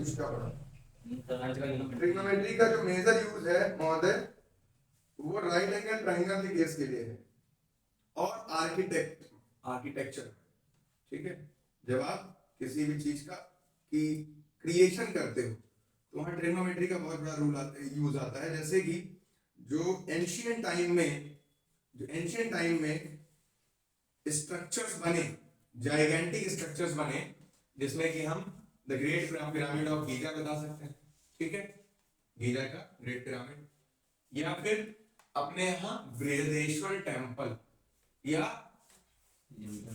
उसका पढ़ा। ट्रिग्नोमेट्री का जो मेजर यूज है महोदय वो राइट एंगल ट्रायंगल के केस के लिए है और आर्किटेक्चर, ठीक है। जब आप किसी भी चीज का की क्रिएशन करते हो तो वहां ट्रिग्नोमेट्री का बहुत बड़ा रूल यूज आता है। जैसे कि जो एंशियंट टाइम में स्ट्रक्चर्स बने, जाइगेंटिक स्ट्रक्चर्स बने, जिसमें कि हम the great pyramid of Giza बता सकते हैं, ठीक है, गीजा का ग्रेट पिरामिड, या फिर अपने यहाँ बृहदेश्वर टेम्पल, या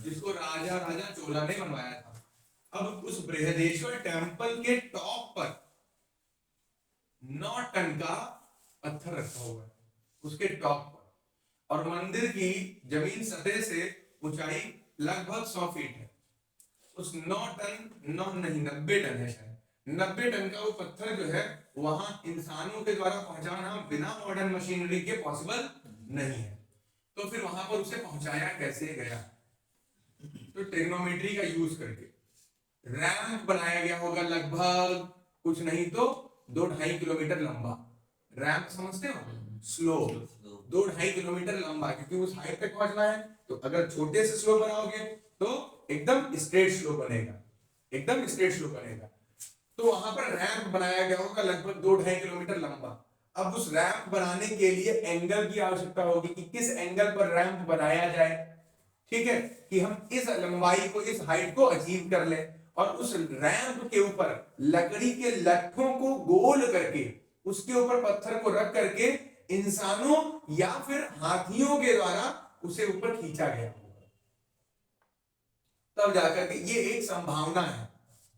जिसको राजा चोला ने बनवाया था। अब उस बृहदेश्वर टेम्पल के टॉप पर 9 टन का पत्थर रखा हुआ है उसके टॉप पर, और मंदिर की जमीन सतह से ऊंचाई लगभग 100 फीट है। उस 9 टन 9 नहीं 90 टन है शायद, 90 टन का वो पत्थर जो है वहां इंसानों के द्वारा पहुंचाना बिना मॉडर्न मशीनरी के पॉसिबल नहीं है। तो फिर वहां पर उसे पहुंचाया कैसे गया? तो ट्रिग्नोमेट्री का यूज करके रैंप बनाया गया होगा, लगभग कुछ नहीं तो 2-2.5 किलोमीटर लंबा। रैंप समझते हो? स्लोप 2-2.5 किलोमीटर लंबा, क्योंकि उस हाइट तक पहुंचना है। तो अगर छोटे से स्लोप बनाओगे तो एकदम स्ट्रेट स्लोप बनेगा, एकदम स्ट्रेट स्लोप बनेगा। तो वहां पर रैंप बनाया गया होगा लगभग 2-2.5 किलोमीटर लंबा। अब उस रैंप बनाने के लिए एंगल की आवश्यकता होगी कि किस एंगल पर रैंप बनाया जाए, ठीक है, कि हम इस लंबाई को, इस हाइट को अचीव कर ले। और उस रैंप के ऊपर लकड़ी के लट्ठों को गोल करके उसके ऊपर पत्थर को रख करके इंसानों या फिर हाथियों के द्वारा उसे ऊपर खींचा गया होगा। तब जाकर के ये एक संभावना है,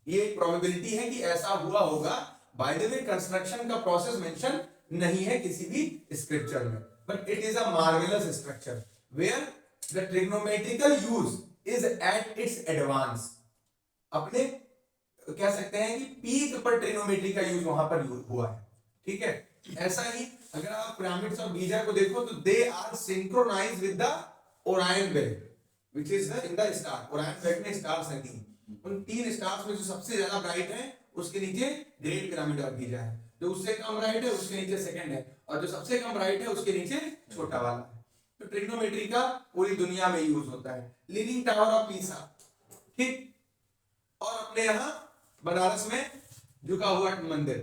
ये एक प्रोबेबिलिटी है कि ऐसा हुआ होगा। बाय द वे कंस्ट्रक्शन का प्रोसेस मेंशन नहीं है किसी भी स्क्रिप्चर में, but it is a marvellous structure where the trigonometrical use is at its advance. अपने कह सकते हैं कि पीक पर ट्रिग्नोमेट्री का यूज वहां पर हुआ है, ठीक है। ऐसा ही अगर आप पिरामिड्स ऑफ गीजा को देखो तो they are synchronised with the Orion belt which is in the star. Orion belt में स्टार्स हैं 3, उन 3 स्टार्स में जो सबसे ज्यादा ब्राइट है उसके नीचे ग्रेट पिरामिड ऑफ गीजा है, जो उससे कम ब्राइट है उसके नीचे सेकंड है, और जो सबसे कम ब्राइट है उसके नीचे छोटा वाला है। तो ट्रिग्नोमेट्री का पूरी दुनिया में यूज होता है। लीनिंग टावर ऑफ पीसा, ठीक, और अपने यहाँ बनारस में झुका हुआ मंदिर,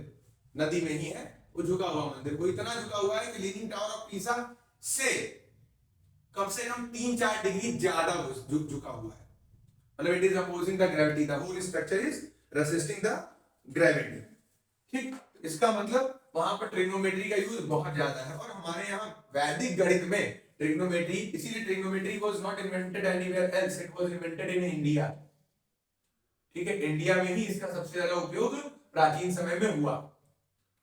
नदी में ही है वो झुका हुआ मंदिर, वो इतना झुका हुआ है कि लीनिंग टावर ऑफ पीसा से कम 3-4 डिग्री ज्यादा झुका हुआ है। मतलब it is opposing the gravity, the whole structure is resisting the gravity, ठीक। इसका मतलब वहां पर ट्रिग्नोमेट्री का यूज बहुत ज्यादा है। और हमारे यहाँ वैदिक गणित में ट्रिग्नोमेट्री, इसीलिए trigonometry was not invented anywhere else, it was invented in India, ठीक है। इंडिया में ही इसका सबसे ज्यादा उपयोग प्राचीन समय में हुआ।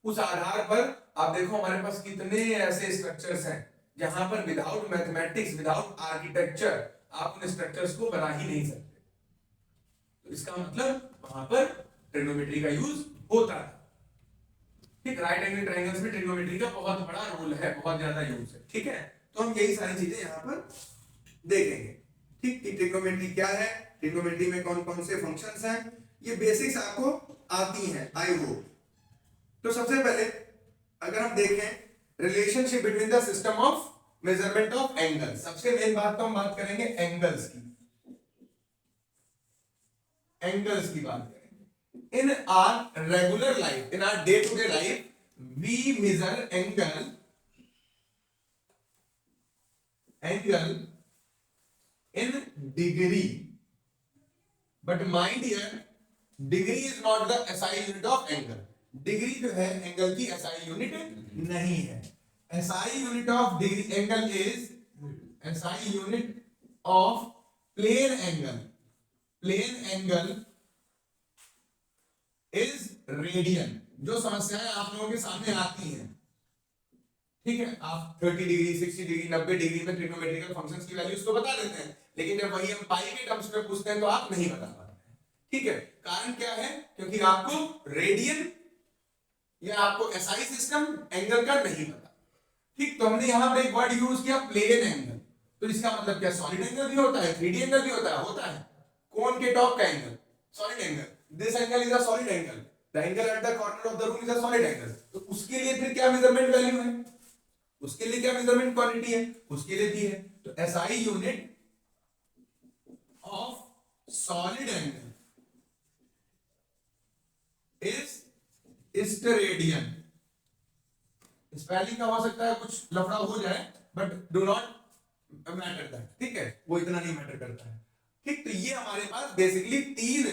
उस आधार पर आप देखो हमारे पास कितने ऐसे स्ट्रक्चर्स हैं जहां पर विदाउट मैथमेटिक्स, विदाउट आर्किटेक्चर आप उन स्ट्रक्चर्स को बना ही नहीं सकते। तो इसका मतलब वहां पर ट्रिग्नोमेट्री का यूज होता है, ठीक। राइट एंगल ट्रायंगल्स में ट्रिग्नोमेट्री का बहुत बड़ा रोल है, बहुत ज्यादा यूज है, ठीक है। तो हम यही सारी चीजें यहाँ पर देखेंगे, ठीक, कि ट्रिग्नोमेट्री क्या है, ट्रिग्नोमेट्री में कौन कौन से फंक्शंस हैं, ये बेसिक्स आपको आती हैं, आई होप। तो सबसे पहले अगर हम देखें relationship between the system of measurement of angle, सबसे मेन बात तो हम बात करेंगे एंगल्स की, एंगल्स की बात करेंगे। In our regular life, in our day to day life we measure angle in degree, but mind here degree is not the SI unit of angle. Degree जो है एंगल की SI यूनिट नहीं है। SI unit of degree angle is SI unit of plane angle, plane angle is radian. जो समस्याएं आप लोगों के सामने आती हैं, ठीक है, आप 30 डिग्री, 60 डिग्री, 90 डिग्री में ट्रिग्नोमेट्रिकल फंक्शंस की वैल्यूज तो बता देते हैं, लेकिन जब वही हम पाई के टर्म्स में पूछते हैं तो आप नहीं बता पाते हैं, ठीक है। कारण क्या है? क्योंकि आपको रेडियन या आपको SI सिस्टम एंगल का नहीं पता, ठीक। तो हमने यहां पर एक वर्ड यूज किया प्लेन एंगल। तो इसका मतलब क्या? सॉलिड एंगल भी होता है, 3D एंगल भी होता है। कोन के टॉप का angle solid angle, this angle is a solid angle, the angle at the corner of the room is a solid angle. तो उसके लिए फिर क्या मेजरमेंट वैल्यू है, उसके लिए क्या मेजरमेंट क्वांटिटी है, उसके लिए दी है। तो SI unit of solid angle is steradian. Spelling का हो सकता है कुछ लफड़ा हो जाए, but do not matter that, ठीक है, वो इतना नहीं मैटर करता है। ठीक, तो ये हमारे पास बेसिकली 3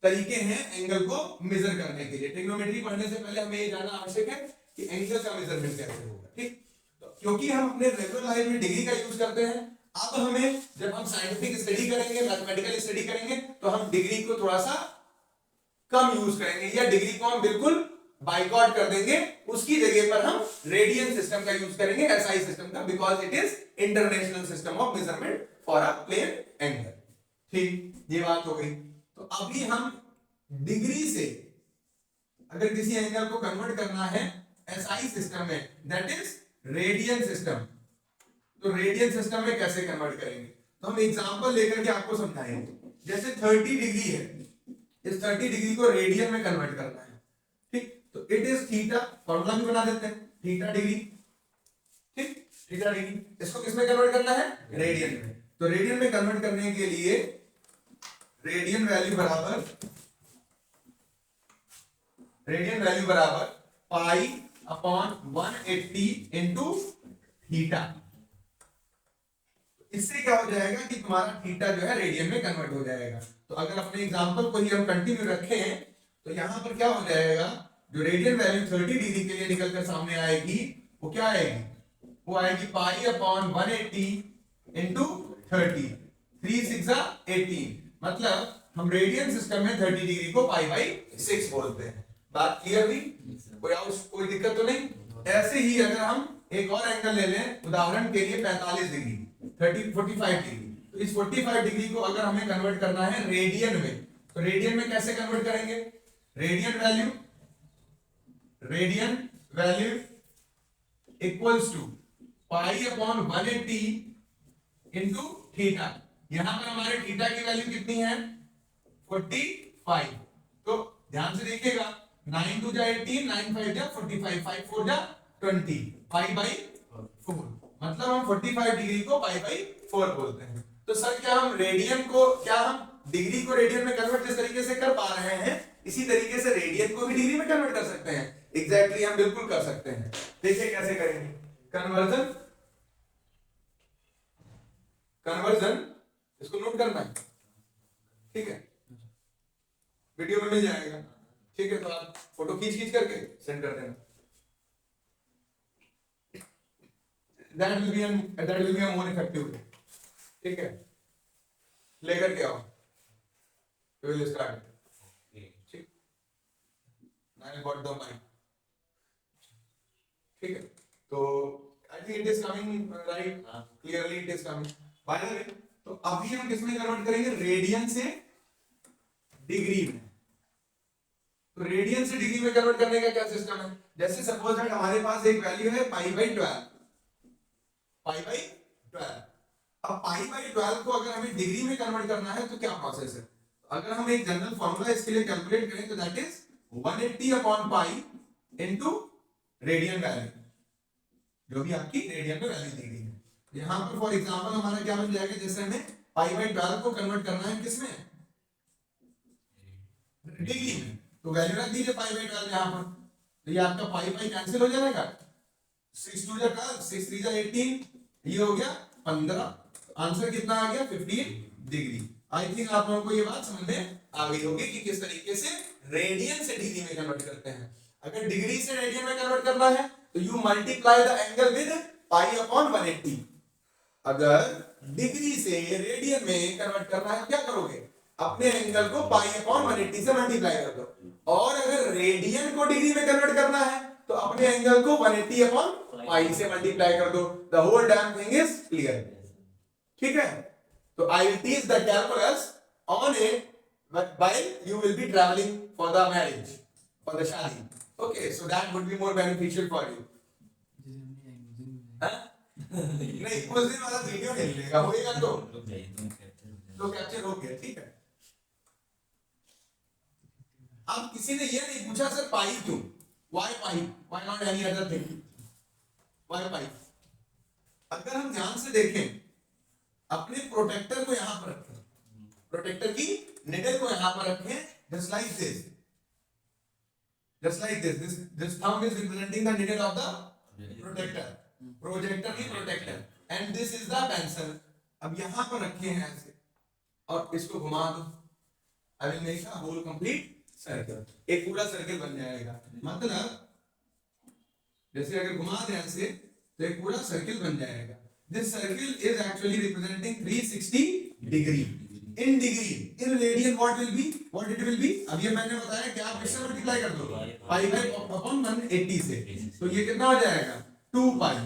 तरीके हैं एंगल को मेजर करने के लिए। ट्रिग्नोमेट्री पढ़ने से पहले हमें ये जानना आवश्यक है कि एंगल का मेजरमेंट कैसे होगा। ठीक, तो क्योंकि हम अपने रेगुलर लाइफ में डिग्री का यूज करते हैं, अब हमें जब हम साइंटिफिक स्टडी करेंगे, मैथमेटिकल स्टडी करेंगे, तो हम डिग्री को थोड़ा सा कम यूज करेंगे, या डिग्री को हम बिल्कुल बाइकआउट कर देंगे। उसकी जगह पर हम रेडियन सिस्टम का यूज करेंगे, एसआई सिस्टम का, because it is international system of measurement for a plane angle. ठीक, ये बात हो गई। तो अभी हम डिग्री से अगर किसी एंगल को कन्वर्ट करना है एसआई सिस्टम में, दैट इज रेडियन सिस्टम, तो रेडियन सिस्टम में कैसे कन्वर्ट करेंगे, तो हम एग्जांपल लेकर के आपको समझाएंगे। जैसे 30 डिग्री है, इस 30 डिग्री को रेडियन में कन्वर्ट करना है। ठीक, तो इट इज थीटा, फॉर्मूला भी बना देते हैं, थीटा डिग्री। ठीक, थीटा डिग्री, इसको किसमें कन्वर्ट करना है, रेडियन में। तो रेडियन में कन्वर्ट करने के लिए रेडियन वैल्यू बराबर पाई अपॉन 180 इंटू थीटा। इससे क्या हो जाएगा कि तुम्हारा थीटा जो है रेडियन में कन्वर्ट हो जाएगा। तो अगर अपने एग्जांपल को ही हम कंटिन्यू रखें, तो यहां पर क्या हो जाएगा, जो रेडियन वैल्यू 30 डिग्री के लिए निकलकर सामने आएगी, वो क्या आएगी, वो आएगी पाई अपॉन 180 इंटू 30, 3 6 18। मतलब हम रेडियन सिस्टम में 30 डिग्री को पाई बाई 6 बोलते हैं। बात क्लियर हुई, कोई दिक्कत तो नहीं। ऐसे ही अगर हम एक और एंगल ले लें, उदाहरण के लिए 45 डिग्री, 45 डिग्री, तो इस 45 डिग्री को अगर हमें कन्वर्ट करना है रेडियन में, तो रेडियन में कैसे कन्वर्ट करेंगे, radian value equals to pi upon 180 into theta. यहां पर हमारे थीटा की वैल्यू कितनी है, 45। तो ध्यान से देखिएगा, 9 2 जा 18, 9 5 जा 45, 5 4 जा 20, पाई बाई 4। मतलब हम 45 डिग्री को पाई बाई 4 बोलते हैं। तो सर क्या हम डिग्री को रेडियन में कन्वर्ट जिस तरीके से कर पा रहे हैं, इसी तरीके से रेडियन को भी डिग्री में कन्वर्ट कर सकते हैं? एग्जैक्टली हम बिल्कुल कर सकते हैं। देखिए कैसे करेंगे कन्वर्जन, इसको नोट करना है, ठीक है, वीडियो में मिल जाएगा। ठीक है, तो आप फोटो खींच करके सेंड कर देना। that will be a more effective way। ठीक है, लेकर के आओ, we will start। ठीक, now I got the mic। ठीक है, तो I think it is coming right, clearly it is coming। by the way, तो अभी हम किसमें कन्वर्ट करेंगे, रेडियन से डिग्री में। तो रेडियन से डिग्री में कन्वर्ट करने का क्या सिस्टम है, जैसे सपोज दैट हमारे पास एक वैल्यू है पाई बाई 12। अब पाई बाई 12 को अगर हमें डिग्री में कन्वर्ट करना है तो क्या प्रोसेस है, अगर हम एक जनरल फॉर्मूला इसके लिए कैलकुलेट करें तो that is 180 upon pi into radian value, जो भी आपकी रेडियन में वैल्यू दी गई है। यहां पर फॉर एग्जांपल हमारा क्या बन जाएगा, जैसे हमें पाई बाई 12 को कन्वर्ट करना है किसमें, डिग्री में, तो वैल्यू रख दीजिए पाई बाई 12 यहां पर। तो ये आपका पाई पाई कैंसिल हो जाएगा, 6 2 जा 12, 6 3 जा 18, ये हो गया 15। आंसर कितना आ गया, 15 डिग्री। आई थिंक आप लोगों को ये बात समझ में आ गई होगी कि किस तरीके से रेडियन से डिग्री में कन्वर्ट करते हैं। अगर डिग्री से रेडियन में कन्वर्ट करना है तो you multiply the angle with pi upon 180। अगर डिग्री से रेडियन में कन्वर्ट करना है, क्या करोगे, अपने एंगल को पाई अपॉन 180 से मल्टीप्लाई कर दो। और अगर रेडियन को डिग्री में कन्वर्ट करना है तो अपने एंगल को 180 अपॉन पाई से मल्टीप्लाई कर दो। The whole damn thing is clear. ठीक है, तो I will teach the calculus on a while you will be traveling for the marriage, for the शादी। Okay, so that would be more beneficial for you। नहीं, उस दिन वाला video नहीं लेगा, होएगा तो कैप्चर हो गया। ठीक है, अब किसी ने ये नहीं पूछा सर पाई क्यों, why pi, why not any other thing, why pi. अगर हम ध्यान से देखें अपने प्रोटेक्टर को यहां पर रखें, प्रोटेक्टर की निडल को यहां पर रखें, just like this, just like this thumb is representing the needle of the protector, projector की protector, and this is the pencil। अब यहां पर रखे हैं ऐसे और इसको घुमा दो, I will make a whole complete circle, एक पूरा सर्कल बन जाएगा। मतलब जैसे अगर घुमा दें ऐसे तो एक पूरा सर्कल बन जाएगा। This circle is actually representing 360 degree। In degree, in radian what will be, what it will be, अब ये मैंने बताया कि आप किससे मल्टीप्लाई कर दो, पाई बाय अपॉन 180 से, तो ये कितना हो जाएगा 2 पाई,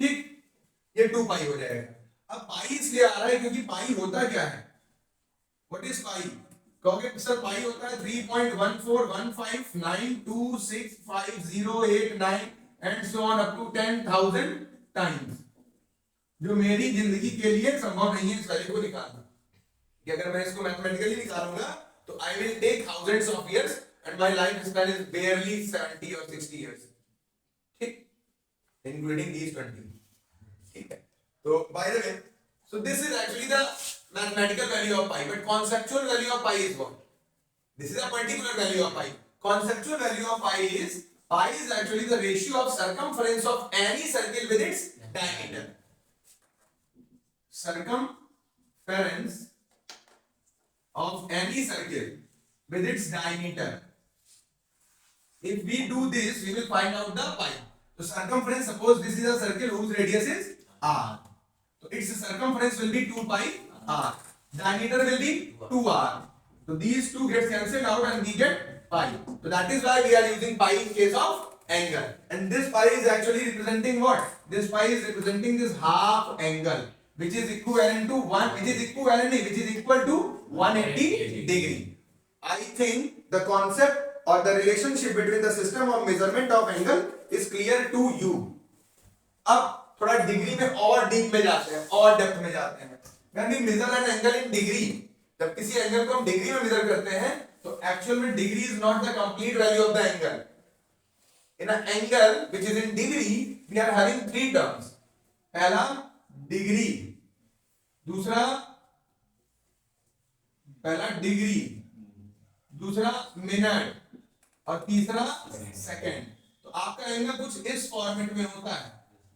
ठीक, ये 2 पाई हो जाएगा। अब पाई इसलिए आ रहा है क्योंकि पाई होता क्या है, व्हाट इज पाई, कहोगे सर पाई होता है 3.14159265089 and so on up to 10,000 times. जो मेरी जिंदगी के लिए संभव नहीं है इस वैल्यू को निकालना, कि अगर मैं इसको मैथमेटिकली निकालूंगा तो I will take thousands of years and my life span is barely 70 और 60 इयर्स, ठीक, इंक्लूडिंग दीस 20, ठीक है। तो bye the way, so this is actually the mathematical value of pi, but conceptual value of pi is what, this is a particular value of pi. Conceptual value of pi is actually the ratio of circumference of any circle with its diameter, circumference of any circle with its diameter। If we do this, we will find out the pi। So circumference, suppose this is a circle whose radius is r, so its circumference will be 2 pi r, diameter will be 2r, so these two get cancelled out and we get pi। So that is why we are using pi in case of angle, and this pi is actually representing what, this pi is representing this half angle which is equivalent to 180 degree। I think the concept or the relationship between the system of measurement of angle is clear to you। अब थोड़ा degree में और deep में जाते हैं, और depth में जाते हैं। When we measure an angle in degree, जब किसी एंगल को हम डिग्री में मेजर करते हैं तो एक्चुअल में degree is not the complete value of the angle. In an angle which is in degree, we are having 3 terms। पहला डिग्री, दूसरा पहला डिग्री, दूसरा मिनट और तीसरा सेकंड। तो आपका एंगल कुछ इस फॉर्मेट में होता है।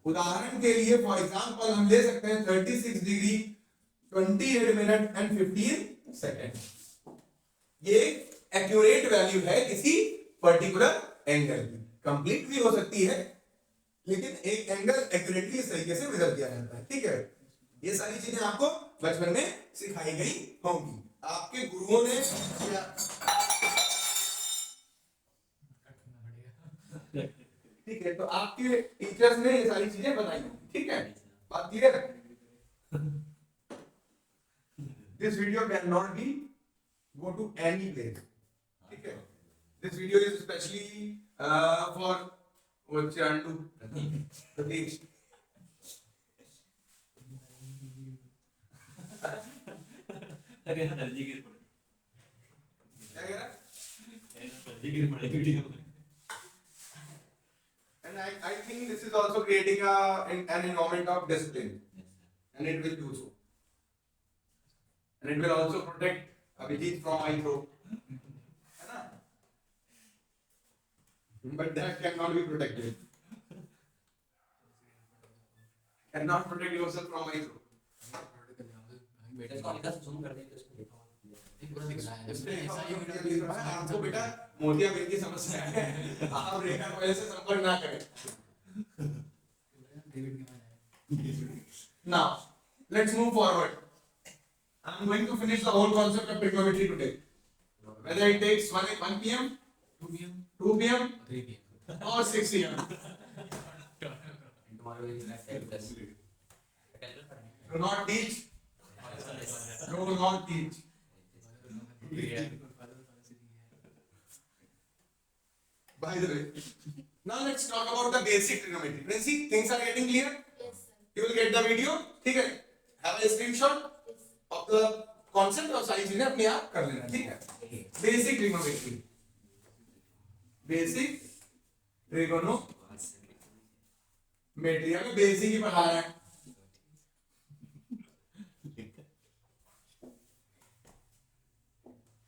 उदाहरण के लिए फॉर एग्जांपल हम ले सकते हैं 36 डिग्री 28 मिनट एंड 15 सेकंड। ये एक्यूरेट वैल्यू है किसी पर्टिकुलर एंगल की। कंप्लीट भी हो सकती है लेकिन एक एंगल एक्यूरेटली इस तरीके से मेजर किया जाता है, ठीक है। ये सारी चीजें आपको बचपन में सिखाई गई होंगी, आपके गुरुओं ने ठीक है, तो आपके टीचर्स ने ये सारी चीजें बताई होंगी, ठीक है, बात क्लियर है। This video can not be go to any place, ठीक है। This video is specially for Chandu Pratish. अरे एनर्जी गिर पड़े, क्या कह रहा है? एनर्जी गिर पड़े वीडियो में। And I think this is also creating an environment of discipline, and it will do so, and it will also protect Abhijit from eye throw, है ना? But that cannot be protected, cannot protect yourself from eye throw। इसको हल्का सा zoom कर देंगे इसको देखो, आपको बेटा मोतियाबिंद की समस्या है, आप रेखा कोयल से संपर्क ना करें। Now let's move forward। I'm going to finish the whole concept of trigonometry today, whether it takes 1 p.m., 2 p.m., 3 p.m. or 6 p.m. Do not teach, do not teach। By the way, now let's talk about the basic trigonometry। Princy, things are getting clear? Yes, sir. You will get the video, ठीक है? Have a screenshot Yes. of the concept और सारी चीजें अपने आप कर लेना, ठीक है। बेसिक ट्रिग्नोमेट्री, बेसिक ट्रिगोनोमेट्री, हमें बेसिक ही पढ़ा रहा है।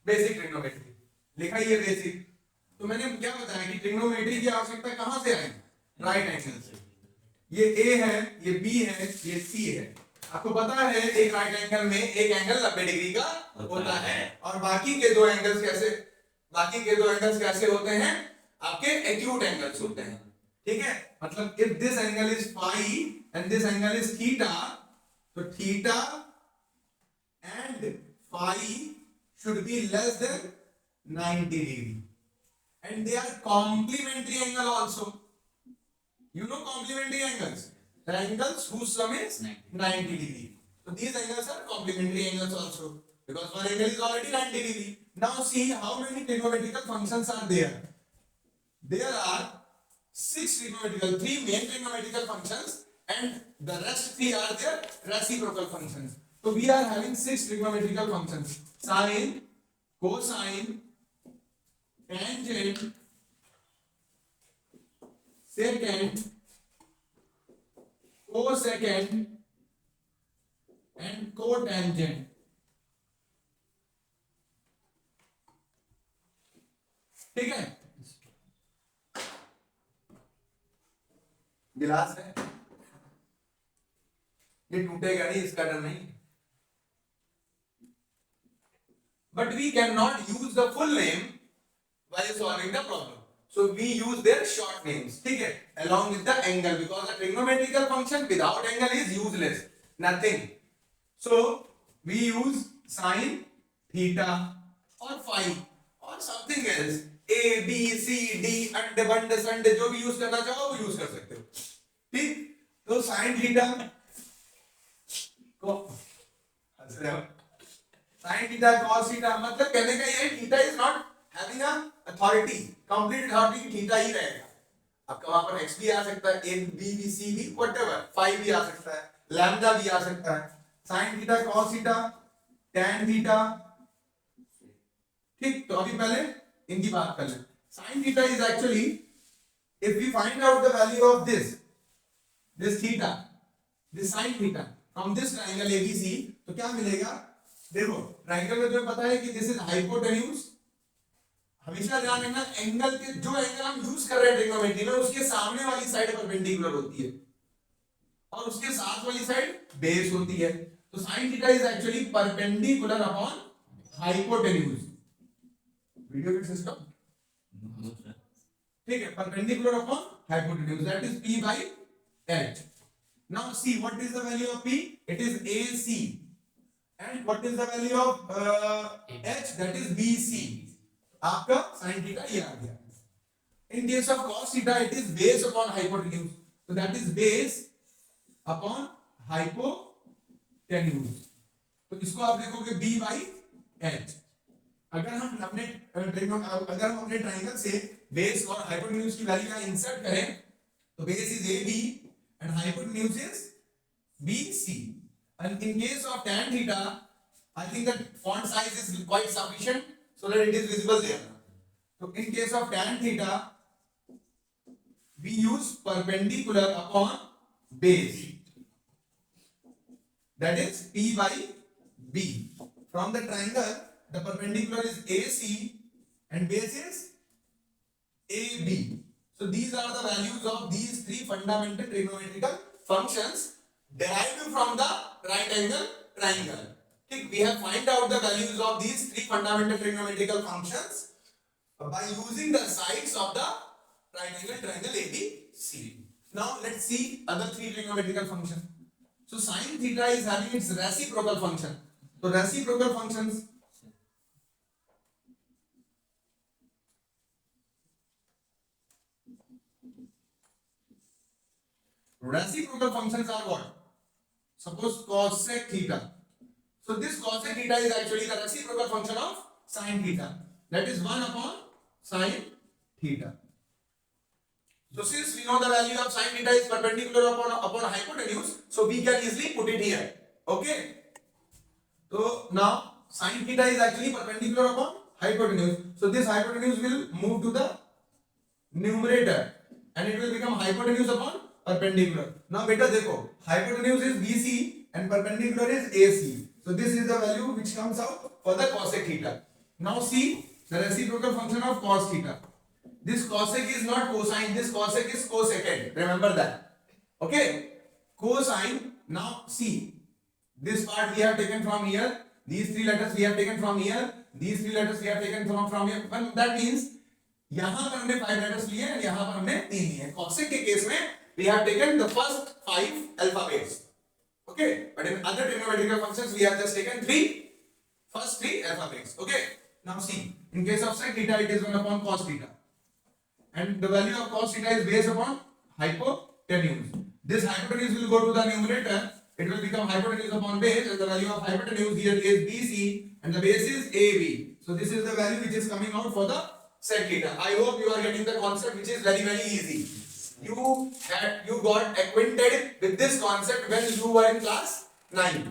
बेसिक ट्रिग्नोमेट्री लिखा ही है बेसिक। तो मैंने क्या बताया कि ट्रिग्नोमेट्री की आवश्यकता कहां से आएगी, राइट एंगल से। ये ए है, ये बी है, ये सी है। आपको पता है एक राइट एंगल में एक एंगल 90 डिग्री का होता है, और बाकी के दो एंगल्स कैसे होते हैं, आपके एक्यूट एंगल्स होते हैं, ठीक है। मतलब if this angle is phi and this angle is theta, तो theta and phi should be less than 90 degree, and they are complementary angle also. You know complementary angles, the angles whose sum is 90 degree. So these angles are complementary angles also, because one angle is already 90 degree. Now see how many trigonometrical functions are there. There are 6 trigonometrical, 3 main trigonometrical functions, and the rest 3 are their reciprocal functions. So we are having 6 trigonometrical functions: sine, cosine, tangent, secant, cosecant and cotangent. ठीक है, गिलास है, ये टूटेगा नहीं, इसका डर नहीं। But we cannot use the full name while solving the problem. So we use their short names, ठीक है, along with the angle, because the trigonometrical function without angle is useless, nothing. So we use sine, theta or phi or something else, a b c d and band sand, जो भी use करना चाहो वो use कर सकते हो, ठीक। तो sin theta को sin theta cos theta, मतलब कहने का ये theta is not having a authority, complete authority, theta ही रहेगा। आपका वहां पर x भी आ सकता है, a b b c भी, whatever, phi भी आ सकता है, lambda भी आ सकता है, sin theta cos theta tan theta, ठीक। तो अभी पहले इनकी बात कर लें। sin theta is actually, if we find out the value of this theta, this sin theta from this triangle ABC, तो क्या मिलेगा, देखो ट्रायंगल में तुम्हें पता है कि दिस इज हाइपोटेन्यूज। हमेशा ध्यान रखना, एंगल के जो एंगल हम यूज कर रहे हैं ट्रिग्नोमेट्री में, उसके सामने वाली साइड परपेंडिकुलर होती है और उसके साथ वाली साइड बेस होती है। तो sin theta is actually perpendicular upon hypotenuse. Video के सिस्टम, ठीक है, perpendicular upon hypotenuse, that is p by h. Now see what is the value of p, it is AC, and what is the value of h, that is BC. आपका sin theta ये आ गया। In case of cos theta, it is base upon hypotenuse, so that is base upon hypotenuse. तो इसको आप देखोगे b by h। अगर हम अपने ट्रायंगल से बेस और हाइपोटेन्यूज की वैल्यू यहाँ इंसर्ट करें, तो base is AB and hypotenuse is BC. And in case of tan theta, I think that font size is quite sufficient so that it is visible there. So in case of tan theta, we use perpendicular upon base, that is P by B. From the triangle, the perpendicular is AC and base is AB. So these are the values of these 3 fundamental trigonometrical functions derived from the right angle triangle. We have find out the values of these 3 fundamental trigonometrical functions by using the sides of the right angle triangle ABC. Now let's see other 3 trigonometrical functions. So sin theta is having its reciprocal function. So reciprocal functions, reciprocal functions are what? Suppose cosec theta. So this cosec theta is actually the reciprocal function of sin theta. That is 1 upon sin theta. So since we know the value of sin theta is perpendicular upon hypotenuse, so we can easily put it here. Okay. So now sin theta is actually perpendicular upon hypotenuse, so this hypotenuse will move to the numerator and it will become hypotenuse upon perpendicular. Now beta देखो, hypotenuse is BC and perpendicular is AC, so this is the value which comes out for the cosec theta. Now see the reciprocal function of cos theta. This cosec is not cosine, this cosec is cosecant, remember that. Okay, cosine. Now see, this part we have taken from here, these three letters we have taken from here, these three letters we have taken from here, but that means यहां पर हमने 5 letters लिए और यहां पर हमने 3 लिए. cosec के केस में we have taken the first 5 alphabets, okay, but in other trigonometrical functions we have just taken first 3 alphabets. Okay, now see, in case of sec theta it is 1 upon cos theta, and the value of cos theta is based upon hypotenuse. This hypotenuse will go to the numerator, it will become hypotenuse upon base, and the value of hypotenuse here is BC and the base is AB. So this is the value which is coming out for the sec theta. I hope you are getting the concept, which is very easy. You got acquainted with this concept when you were in class 9.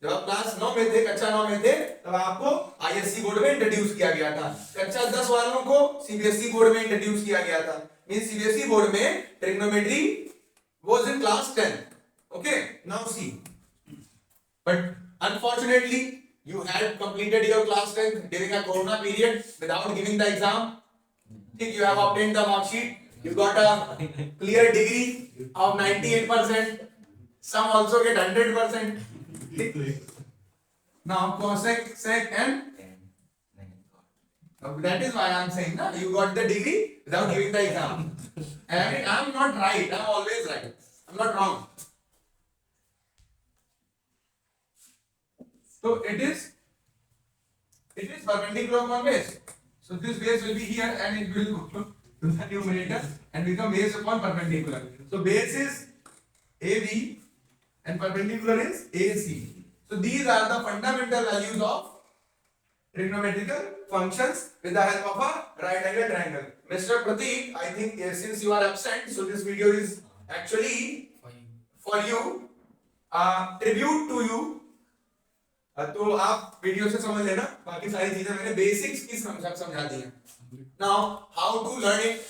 जब आप class 9 में थे, कक्षा 9 में थे, तब आपको ISC board में इंट्रोड्यूस किया गया था. कक्षा 10 वालों को सीबीएसई बोर्ड में इंट्रोड्यूस किया गया था. मींस सीबीएसई बोर्ड में trigonometry was in class 10. Okay, now see, but unfortunately you had completed your class 10 during a corona period without giving the exam. Think you have obtained the mark sheet, you got a clear degree of 98%, some also get 100%. Now cosec, sec and that is why I am saying that you got the degree without giving the exam. And I am not right, I am always right, I am not wrong. So it is perpendicular upon base. So this base will be here and it will go to the numerator and become base upon perpendicular. So base is AB and perpendicular is AC. So these are the fundamental values of trigonometrical functions with the help of a right angle triangle. Mr. Pratik, I think since you are absent, so this video is actually for you, tribute to you. तो आप video से समझ लेना, बाकी सारी चीजें मैंने basics की समझा दी हैं. Now how to learn it?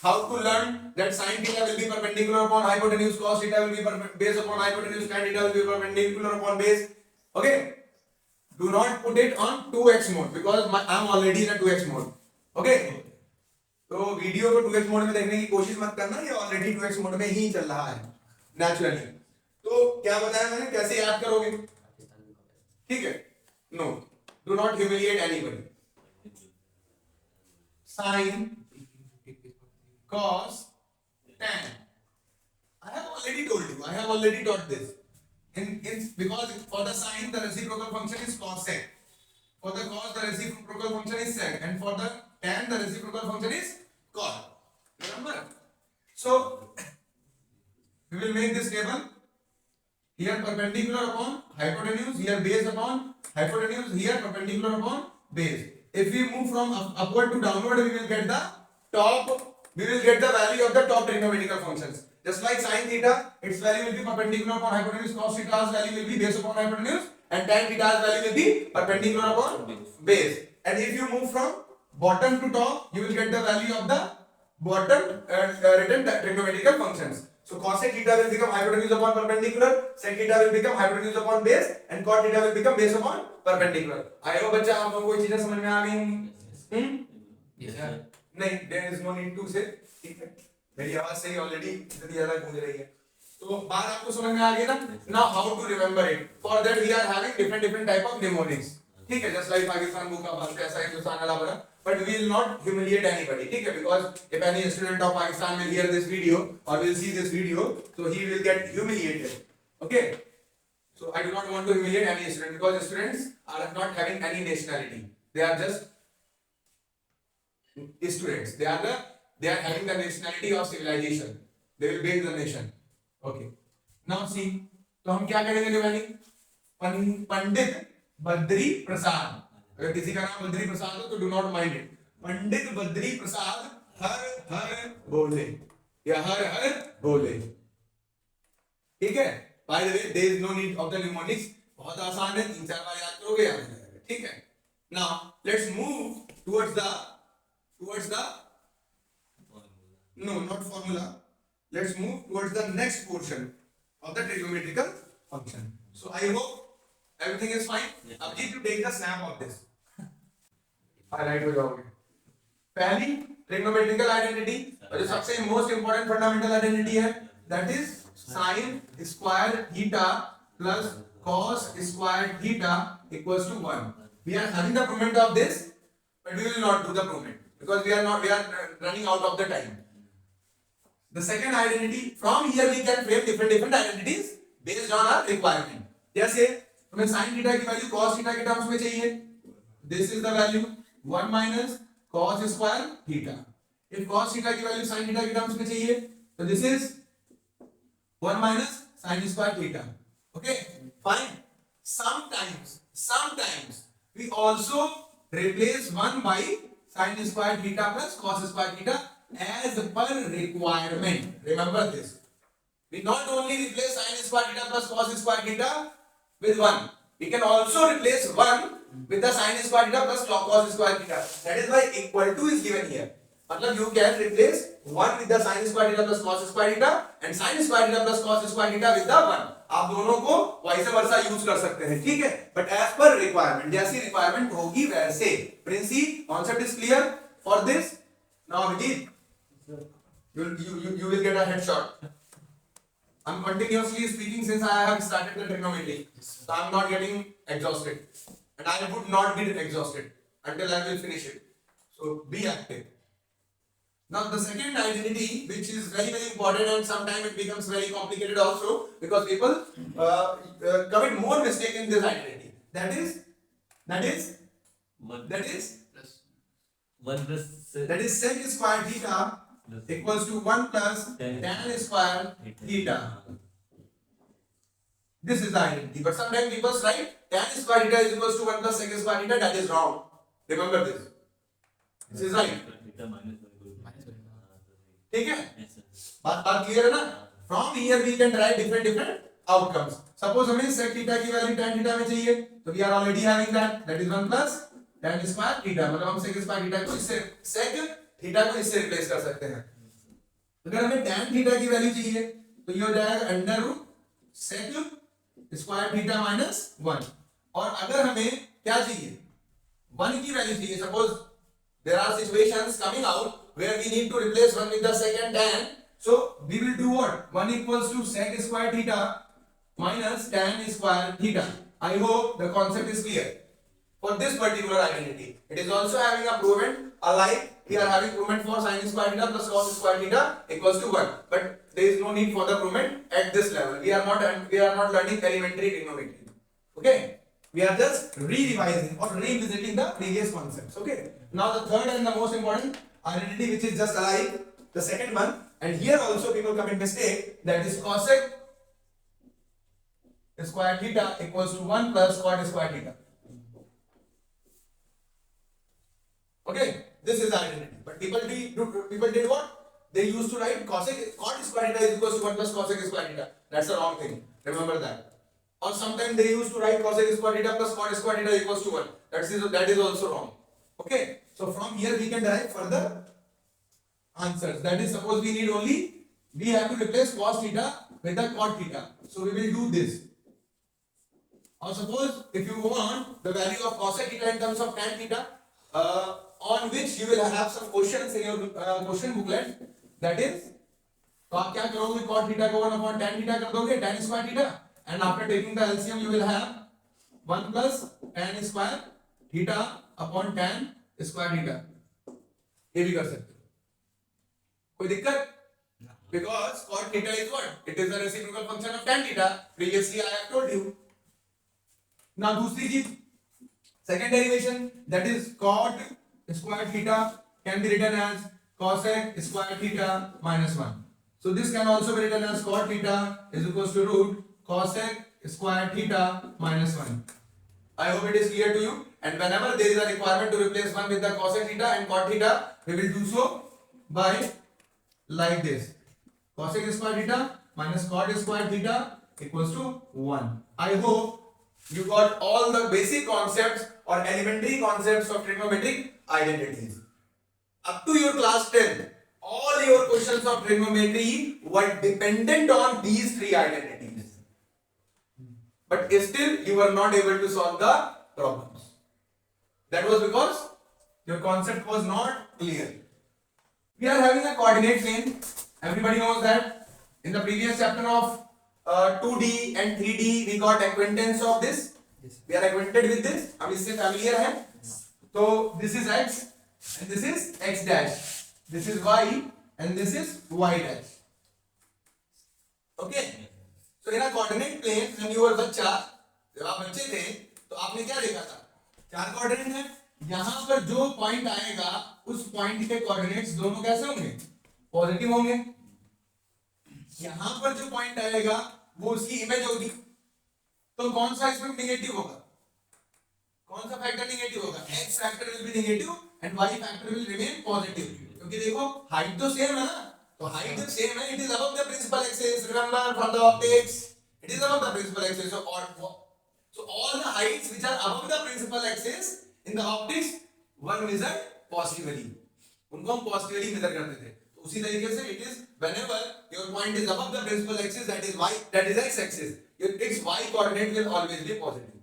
How to learn that sin theta will be perpendicular upon hypotenuse, cos theta will be based upon hypotenuse, tan theta will be perpendicular upon base. Okay, do not put it on 2x mode because I am already in a 2x mode. Okay, तो video को 2x mode में देखने की कोशिश मत करना, ये already 2x mode में ही चल रहा है नेचुरली. तो क्या बताया मैंने, कैसे याद करोगे? ठीक है, no, do not humiliate anybody. Sine, cos, tan. I have already told you, I have already taught this. Because for the sine the reciprocal function is cosec, for the cos the reciprocal function is sec, and for the tan the reciprocal function is cot. Remember? So we will make this table. Here perpendicular upon hypotenuse, here base upon hypotenuse, here perpendicular upon base. If we move from upward to downward, we will get the value of the top trigonometrical functions. Just like sin theta, its value will be perpendicular upon hypotenuse, cos theta's value will be base upon hypotenuse, and tan theta's value will be perpendicular upon base. And if you move from bottom to top, you will get the value of the bottom written trigonometrical functions. So cosec theta will become hypotenuse upon perpendicular, sec theta will become hypotenuse upon base, and cot theta will become base upon perpendicular. I hope बच्चा आप लोगों को ये चीजें समझ में आ गई होंगी? नहीं, there is no need to say. ठीक है, मेरी आवाज से ही ऑलरेडी इतनी ज्यादा गूंज रही है, तो बात आपको समझ में आ गई ना? Now how to remember it? For that we are having different type of mnemonics. ठीक है, just like पाकिस्तान बुक का बात कैसा है, हिंदुस्तान वाला बड़ा. But we will not humiliate anybody, ठीक है? Because if any student of Pakistan will hear this video or will see this video, so he will get humiliated. Okay? So I do not want to humiliate any student because students are not having any nationality. They are just students. They are having the nationality of civilization. They will build the nation. Okay. Now see, तो हम क्या करेंगे निवानी? पंडित बद्री प्रसाद. अगर किसी का नाम बद्री प्रसाद हो तो do not mind it. Pandit Badri Prasad हर हर बोले या हर हर बोले. ठीक है? By the way, there is no need of the mnemonics. बहुत आसान है, 3-4 बार याद करोगे याद हो जाएगा. ठीक है. Now let's move towards the no, not formula. Let's move towards the next portion of the trigonometrical function. So I hope everything is fine. अब जी to take the snap of this. Highlight हो जाओगे. पहली trigonometrical identity और जो सबसे most important fundamental identity है, that is sin square theta plus cos square theta equals to 1. We are having the proof of this, but we will not do the proof because we are running out of the time. The second identity, from here we can frame different identities based on our requirement. जैसे हमें sin theta की value cos theta के terms में चाहिए. This is the value 1 minus cos square theta. If cos theta की value sin theta के terms में चाहिए, तो this is 1 minus sin square theta. Okay, fine. Sometimes we also replace 1 by sin square theta plus cos square theta as per requirement. Remember this. We not only replace sin square theta plus cos square theta with 1. We can also replace 1 with the sin square theta plus cos square theta. That is why equal to is given here. मतलब you can replace 1 with the sin square theta plus cos square theta and sin square theta plus cos square theta with the 1. आप दोनों को vice versa use कर सकते हैं, ठीक है, but as per requirement, जैसी रिक्वायरमेंट होगी वैसे. Princy, concept is clear for this. Now Abhijit, you will get a headshot. I'm continuously speaking since I have started the trigonometry, so I'm not getting exhausted, and I would not get exhausted until I will finish it. So be active. Now the second identity, which is very important, and sometimes it becomes very complicated also because people commit more mistake in this identity. That is sec square theta equals to 1 plus tan square theta. This is the identity. But sometimes people write tan square theta is equals to 1 plus sec square theta. That is wrong. Remember this. This is right. ठीक है, बात clear है ना. From here we can derive different outcomes. Suppose हमें sec theta की value tan theta में चाहिए, तो we are already having that is 1 plus tan square theta. मतलब हम sec स्क्वायर थीटा को इससे sec थीटा को इससे रिप्लेस कर सकते हैं. अगर हमें tan थीटा की वैल्यू चाहिए तो ये हो जाएगा under root sec square theta minus 1. और अगर हमें क्या चाहिए, 1 की वैल्यू चाहिए. Suppose there are situations coming out where we need to replace 1 with the sec and tan, so we will do what? 1 equals to sec square theta minus tan square theta. I hope the concept is clear for this particular identity. It is also having a proven alike. We are having proven for sin square theta plus cos square theta equals to 1, but there is no need for the proven at this level. We are not learning elementary trigonometry. Okay, we are just revising or revisiting the previous concepts. Okay, now the third and the most important identity, which is just alike the second one, and here also people commit mistake, that is cosec square theta equals to 1 plus cot square theta. Okay, this is the identity, but people did what? They used to write cot square theta is equals to 1 plus cosec square theta. That's the wrong thing, remember that. Or sometimes they used to write cosec square theta plus cot square theta equals to 1. That is also wrong. Okay, so from here we can derive further answers. That is, suppose we have to replace cos theta with the cot theta, so we will do this. Or suppose if you want the value of cosec theta in terms of tan theta, on which you will have some questions in your question booklet. That is, तो आप क्या करोगे, cot theta को 1 upon tan theta कर दोगे, tan square theta, and after taking the LCM you will have 1 plus tan square theta upon tan square theta. ये भी कर सकते हो, कोई दिक्कत? Because cot theta is what? It is a reciprocal function of tan theta. Previously I have told you. Now दूसरी चीज, second derivation, that is cot square theta can be written as cosec square theta minus 1. So this can also be written as cot theta is equals to root cosec square theta minus 1. I hope it is clear to you. And whenever there is a requirement to replace 1 with the cosec theta and cot theta, we will do so by like this. Cosec square theta minus cot square theta equals to 1. I hope you got all the basic concepts or elementary concepts of trigonometric identities. Up to your class 10, all your questions of trigonometry were dependent on these three identities. But still, you were not able to solve the problems. That was because your concept was not clear. We are having a coordinate plane. Everybody knows that. In the previous chapter of 2D and 3D, we got acquaintance of this. We are acquainted with this. हम इससे familiar हैं. So this is x and this is x dash. This is y and this is y dash. Okay. So in a coordinate plane, when you were बच्चा, जब आप बच्चे थे, तो आपने क्या देखा था? चार कोऑर्डिनेट है. यहाँ पर जो पॉइंट आएगा, उस पॉइंट के कोऑर्डिनेट्स दोनों कैसे होंगे? पॉजिटिव होंगे. यहाँ पर जो पॉइंट आएगा, वो उसकी इमेज होगी. तो कौन सा इसमें नेगेटिव होगा? कौन सा फैक्टर नेगेटिव होगा? x factor will be negative and y factor will remain positive. क्योंकि देखो हाइट तो सेम है ना, तो हाइट जब सेम है, it is above the principal axis. Remember from the optics, it is above the principal axis. So all the heights which are above the principal axis in the optics were measured positively. उनको हम positively measure करते थे. तो उसी तरीके से it is whenever your point is above the principal axis, that is y, that is x axis, its y coordinate will always be positive.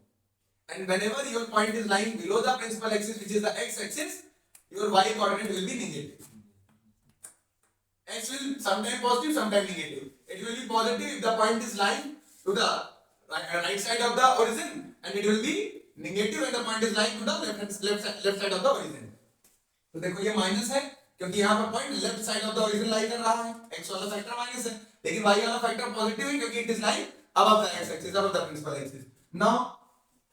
And whenever your point is lying below the principal axis, which is the x axis, your y coordinate will be negative. X will sometime positive, sometime negative. It will be positive if the point is lying to the right side of the origin, and it will be negative when the point is lying to the left side of the origin. तो देखो ये minus है क्योंकि यहाँ पर point left side of the origin lie कर रहा है. x वाला फैक्टर माइनस है, लेकिन y वाला फैक्टर पॉजिटिव है क्योंकि it is lying above the x axis, above the principal axis. Now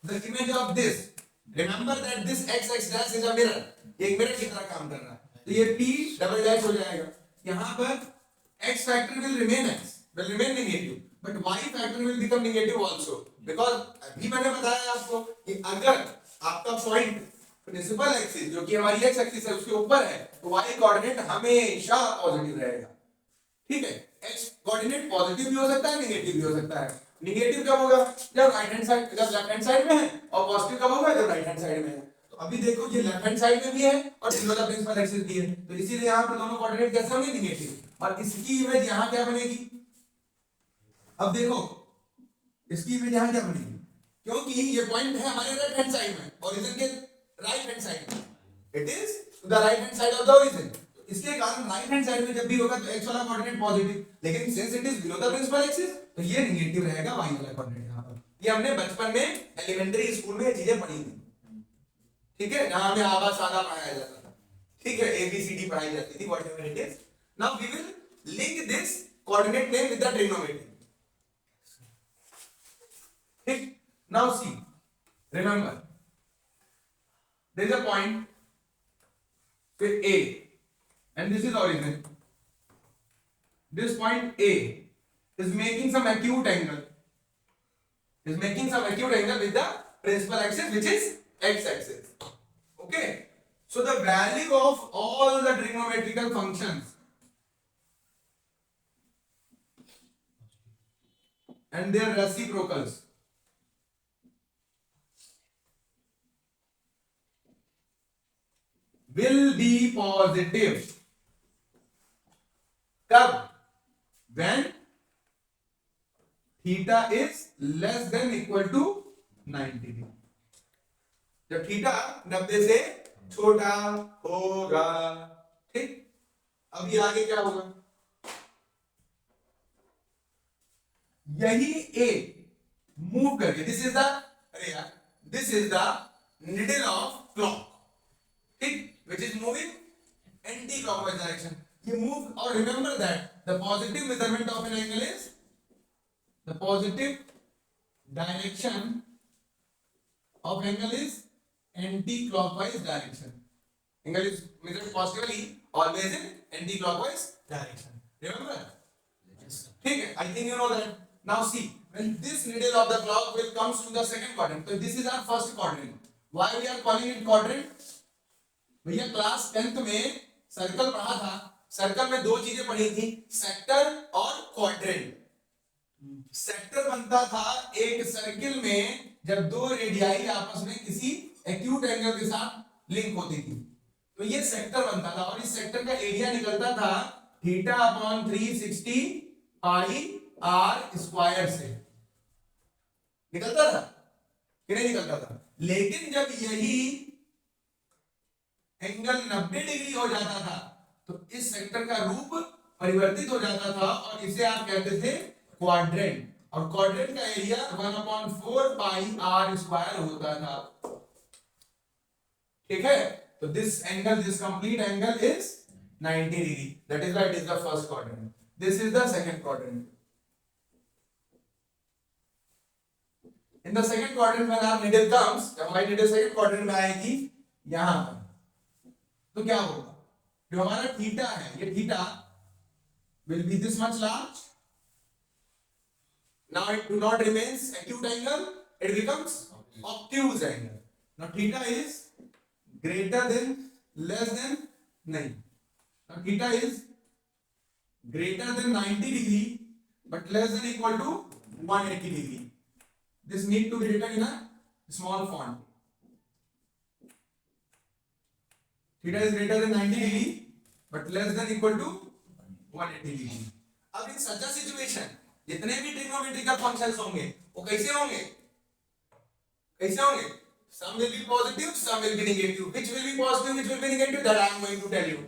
the image of this, remember that this x dash is a mirror. ये एक मिरर की तरह काम कर रहा है. तो ये p डबल डैश हो जाएगा. यहाँ पर x factor will remain negative, but y factor will become negative also, because अभी मैंने बताया आपको कि अगर आपका पॉइंट प्रिंसिपल एक्सिस जो कि हमारी x एक्सिस है उसके ऊपर है, तो y कोऑर्डिनेट हमेशा पॉजिटिव रहेगा. ठीक है. x कोऑर्डिनेट पॉजिटिव भी हो सकता है, नेगेटिव भी हो सकता है. नेगेटिव कब होगा? जब राइट हैंड साइड, जब लेफ्ट हैंड साइड में है, और पॉजिटिव कब होगा? जब राइट हैंड साइड में है. तो अभी देखो ये लेफ्ट हैंड साइड में भी है और बिलो द प्रिंसिपल एक्सिस भी है, तो इसीलिए यहाँ पर दोनों कोऑर्डिनेट कैसे होंगे? नेगेटिव. और इसकी इमेज यहाँ क्या बनेगी? अब देखो इसकी इमेज यहाँ क्या बनेगी? क्योंकि ये पॉइंट है हमारे राइट हैंड साइड में, ओरिजिन के राइट हैंड साइड में. It is to the right hand side of the origin. इसके कारण राइट हैंड साइड में जब भी होगा तो x वाला कोऑर्डिनेट पॉजिटिव, लेकिन since it is below the principal axis तो ये नेगेटिव रहेगा y वाला कोऑर्डिनेट. यहां पर ये हमने बचपन में एलिमेंट्री स्कूल में ये चीजें पढ़ी थी. ठीक है. यहां हमें आबा सादा पढ़ाया जाता था. ठीक है. ABCD पढ़ाई जाती थी, whatever it is. Now we will link this coordinate plane with the trigonometry. ठीक. Now see, remember there is a point with A and this is origin. This point A is making some acute angle, with the principal axis which is x axis. Okay. So the value of all the trigonometrical functions and their reciprocals will be positive. कब? When theta is less than equal to 90 degree. जब theta 90 से छोटा होगा. ठीक. अब ये आगे क्या होगा? यही A मूव करके, दिस इज द, अरे यार, this is the needle of clock. ठीक. Which is moving anti-clockwise direction. You move, or remember that the positive measurement of an angle is the positive direction of angle is anti-clockwise direction. Angle is measured positively always in anti-clockwise direction. Remember? ठीक है. I think you know that. Now see, when this needle of the clock will comes to the second quadrant, so this is our first quadrant. Why we are calling it quadrant? भैया class 10th में circle पढ़ा था. Circle में दो चीजें पढ़ी थी, sector और क्वाड्रेंट. सेक्टर बनता था एक सर्किल में जब दो रेडियाई आपस में किसी एक्यूट एंगल के साथ लिंक होती थी। तो ये सेक्टर बनता था और इस सेक्टर का एरिया निकलता था theta upon 360 pi r square से। निकलता था कि नहीं निकलता था? लेकिन जब यही एंगल 90 डिग्री हो जाता था तो इस सेक्टर का रूप परिवर्तित हो जाता था और इसे आप कहते थे क्वाड्रेंट, और क्वाड्रेंट का एरिया 1/4 पाई आर स्क्वायर होता था। ठीक है, तो this angle, this complete angle is 90 degree, that is why it is the first quadrant, this is the second quadrant. In the second quadrant when our needle comes, जब हमारी needle second quadrant में आएगी यहां पर, तो क्या होगा? जो हमारा थीटा है, ये theta will be this much large. Now it do not remains acute angle, it becomes obtuse angle. Now theta is greater than, less than, नहीं. Now theta is greater than 90 degree but less than equal to 180 degree. This need to be written in a small font. Theta is greater than 90 degree but less than equal to 180 degree. अब in such a situation जितने भी trigonometrical functions होंगे वो कैसे होंगे? कैसे होंगे? Some will be positive, some will be negative. Which will be positive, which will be negative, that I am going to tell you.